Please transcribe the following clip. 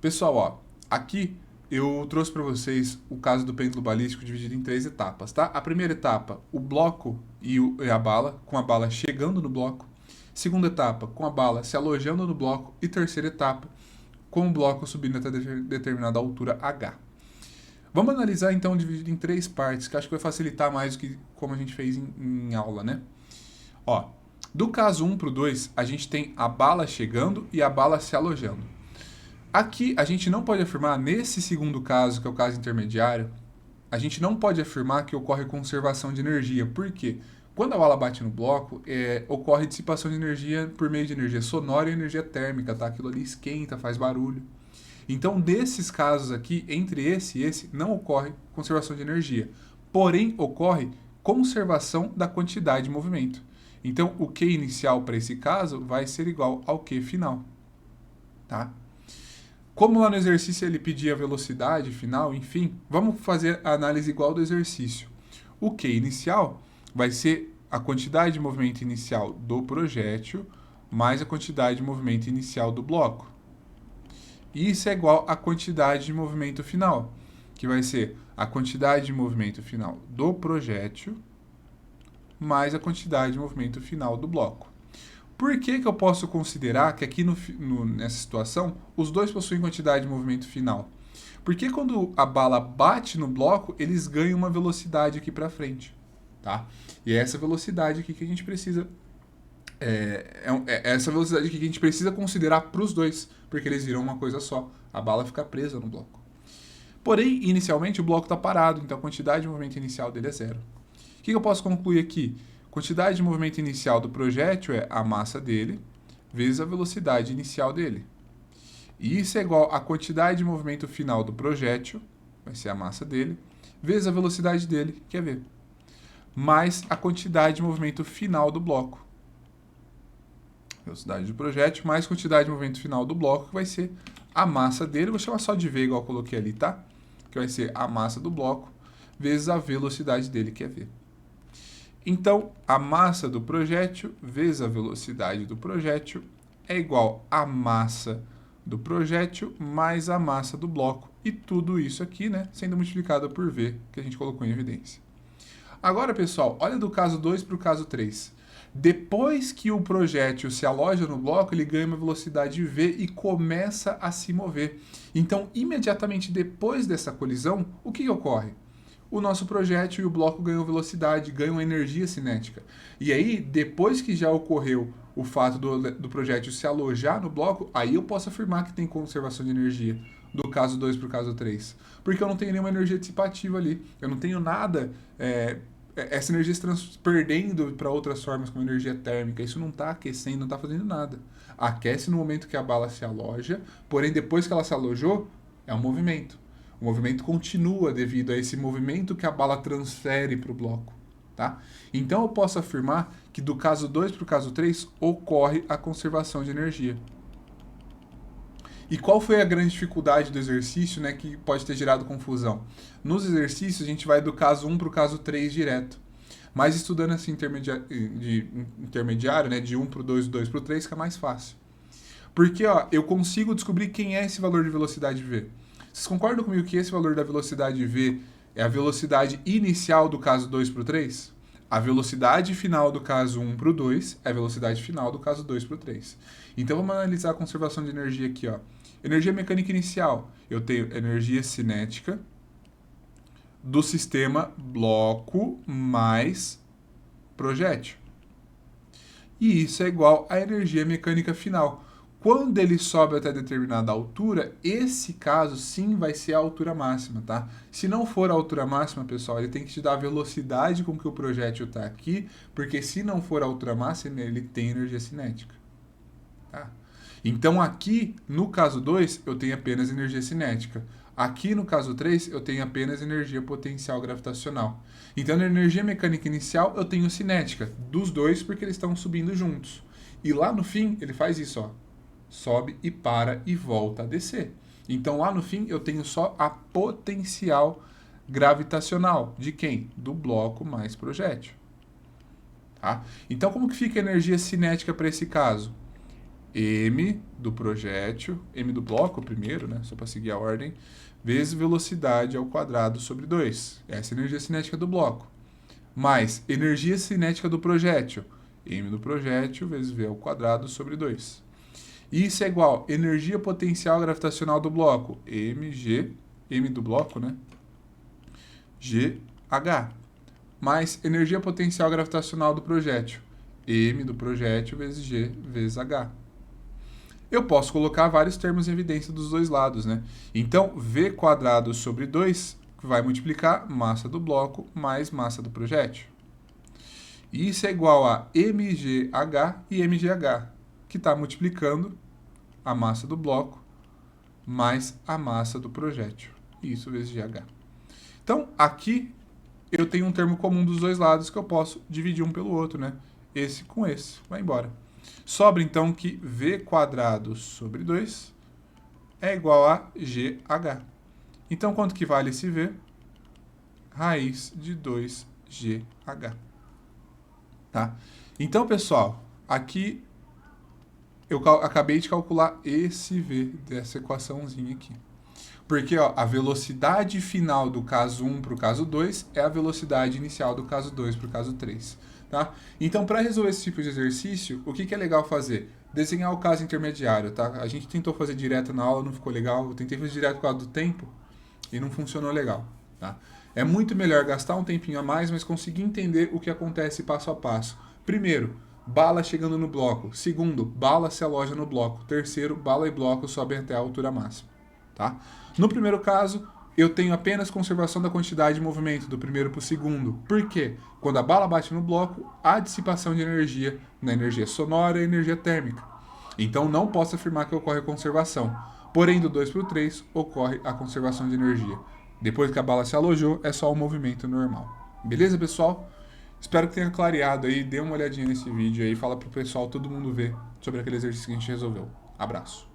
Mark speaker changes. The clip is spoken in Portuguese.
Speaker 1: Pessoal, ó, aqui eu trouxe para vocês o caso do pêndulo balístico dividido em três etapas, tá? A primeira etapa, o bloco e a bala, com a bala chegando no bloco. Segunda etapa, com a bala se alojando no bloco. E terceira etapa, com o bloco subindo até determinada altura H. Vamos analisar então dividido em três partes, que acho que vai facilitar mais do que como a gente fez em aula, né? Ó, do caso 1 para o 2, a gente tem a bala chegando e a bala se alojando. Aqui a gente não pode afirmar, nesse segundo caso, que é o caso intermediário, a gente não pode afirmar que ocorre conservação de energia. Por quê? Quando a bala bate no bloco, ocorre dissipação de energia por meio de energia sonora e energia térmica, tá? Aquilo ali esquenta, faz barulho. Então, desses casos aqui, entre esse e esse, não ocorre conservação de energia. Porém, ocorre conservação da quantidade de movimento. Então, o Q inicial para esse caso vai ser igual ao Q final. Tá? Como lá no exercício ele pedia a velocidade final, enfim, vamos fazer a análise igual do exercício. O Q inicial vai ser a quantidade de movimento inicial do projétil mais a quantidade de movimento inicial do bloco. E isso é igual à quantidade de movimento final, que vai ser a quantidade de movimento final do projétil mais a quantidade de movimento final do bloco. Por que eu posso considerar que aqui nessa situação os dois possuem quantidade de movimento final? Porque quando a bala bate no bloco, eles ganham uma velocidade aqui para frente. Tá? E é essa velocidade aqui que a gente precisa essa velocidade aqui que a gente precisa considerar para os dois, porque eles viram uma coisa só. A bala fica presa no bloco. Porém, inicialmente o bloco está parado, então a quantidade de movimento inicial dele é zero. O que eu posso concluir aqui? Quantidade de movimento inicial do projétil é a massa dele vezes a velocidade inicial dele. E isso é igual à quantidade de movimento final do projétil, vai ser a massa dele, vezes a velocidade dele, que é v, mais a quantidade de movimento final do bloco. Velocidade do projétil mais quantidade de movimento final do bloco, que vai ser a massa dele. Vou chamar só de v, igual eu coloquei ali, tá? Que vai ser a massa do bloco vezes a velocidade dele, que é v. Então, a massa do projétil vezes a velocidade do projétil é igual à massa do projétil mais a massa do bloco. E tudo isso aqui, né, sendo multiplicado por v, que a gente colocou em evidência. Agora, pessoal, olha do caso 2 para o caso 3. Depois que o projétil se aloja no bloco, ele ganha uma velocidade v e começa a se mover. Então, imediatamente depois dessa colisão, o que ocorre? O nosso projétil e o bloco ganham velocidade, ganham energia cinética. E aí, depois que já ocorreu o fato do projétil se alojar no bloco, aí eu posso afirmar que tem conservação de energia, do caso 2 para o caso 3. Porque eu não tenho nenhuma energia dissipativa ali, eu não tenho nada... essa energia se perdendo para outras formas, como energia térmica. Isso não está aquecendo, não está fazendo nada. Aquece no momento que a bala se aloja, porém, depois que ela se alojou, é um movimento. O movimento continua devido a esse movimento que a bala transfere para o bloco. Tá? Então, eu posso afirmar que do caso 2 para o caso 3 ocorre a conservação de energia. E qual foi a grande dificuldade do exercício, né, que pode ter gerado confusão? Nos exercícios, a gente vai do caso 1 para o caso 3 direto. Mas estudando assim intermediário, né, de 1 para o 2, do 2 para o 3, fica mais fácil. Porque ó, eu consigo descobrir quem é esse valor de velocidade v. Vocês concordam comigo que esse valor da velocidade v é a velocidade inicial do caso 2 para o 3? A velocidade final do caso 1 para o 2 é a velocidade final do caso 2 para o 3. Então vamos analisar a conservação de energia aqui. Ó. Energia mecânica inicial. Eu tenho energia cinética do sistema bloco mais projétil. E isso é igual à energia mecânica final. Quando ele sobe até determinada altura, esse caso sim vai ser a altura máxima, tá? Se não for a altura máxima, pessoal, ele tem que te dar a velocidade com que o projétil está aqui, porque se não for a altura máxima, ele tem energia cinética. Tá? Então aqui, no caso 2, eu tenho apenas energia cinética. Aqui no caso 3, eu tenho apenas energia potencial gravitacional. Então na energia mecânica inicial, eu tenho cinética, dos dois, porque eles estão subindo juntos. E lá no fim, ele faz isso, ó. Sobe e para e volta a descer. Então lá no fim eu tenho só a potencial gravitacional. De quem? Do bloco mais projétil. Tá? Então como que fica a energia cinética para esse caso? M do projétil, M do bloco primeiro, né, só para seguir a ordem, vezes velocidade ao quadrado sobre 2. Essa é a energia cinética do bloco. Mais energia cinética do projétil, M do projétil vezes V ao quadrado sobre 2. Isso é igual a energia potencial gravitacional do bloco, mg, M do bloco, né, GH, mais energia potencial gravitacional do projétil, M do projétil vezes G vezes H. Eu posso colocar vários termos em evidência dos dois lados, né? Então, V quadrado sobre 2 vai multiplicar massa do bloco mais massa do projétil. E isso é igual a mgh e mgh, que está multiplicando a massa do bloco mais a massa do projétil. Isso vezes gh. Então, aqui eu tenho um termo comum dos dois lados que eu posso dividir um pelo outro, né? Esse com esse. Vai embora. Sobra, então, que V quadrado sobre 2 é igual a GH. Então, quanto que vale esse V? Raiz de 2GH. Tá? Então, pessoal, aqui eu acabei de calcular esse V dessa equaçãozinha aqui. Porque ó, a velocidade final do caso 1 para o caso 2 é a velocidade inicial do caso 2 para o caso 3. Tá? Então, para resolver esse tipo de exercício, o que é legal fazer? Desenhar o caso intermediário. Tá? A gente tentou fazer direto na aula, não ficou legal. Eu tentei fazer direto por causa do tempo e não funcionou legal. Tá? É muito melhor gastar um tempinho a mais, mas conseguir entender o que acontece passo a passo. Primeiro, bala chegando no bloco. Segundo, bala se aloja no bloco. Terceiro, bala e bloco sobem até a altura máxima. Tá? No primeiro caso, eu tenho apenas conservação da quantidade de movimento do primeiro para o segundo. Por quê? Quando a bala bate no bloco, há dissipação de energia na energia sonora e energia térmica. Então não posso afirmar que ocorre a conservação. Porém, do 2 para o 3, ocorre a conservação de energia. Depois que a bala se alojou, é só o movimento normal. Beleza, pessoal? Espero que tenha clareado aí. Dê uma olhadinha nesse vídeo aí. Fala pro pessoal, todo mundo ver sobre aquele exercício que a gente resolveu. Abraço.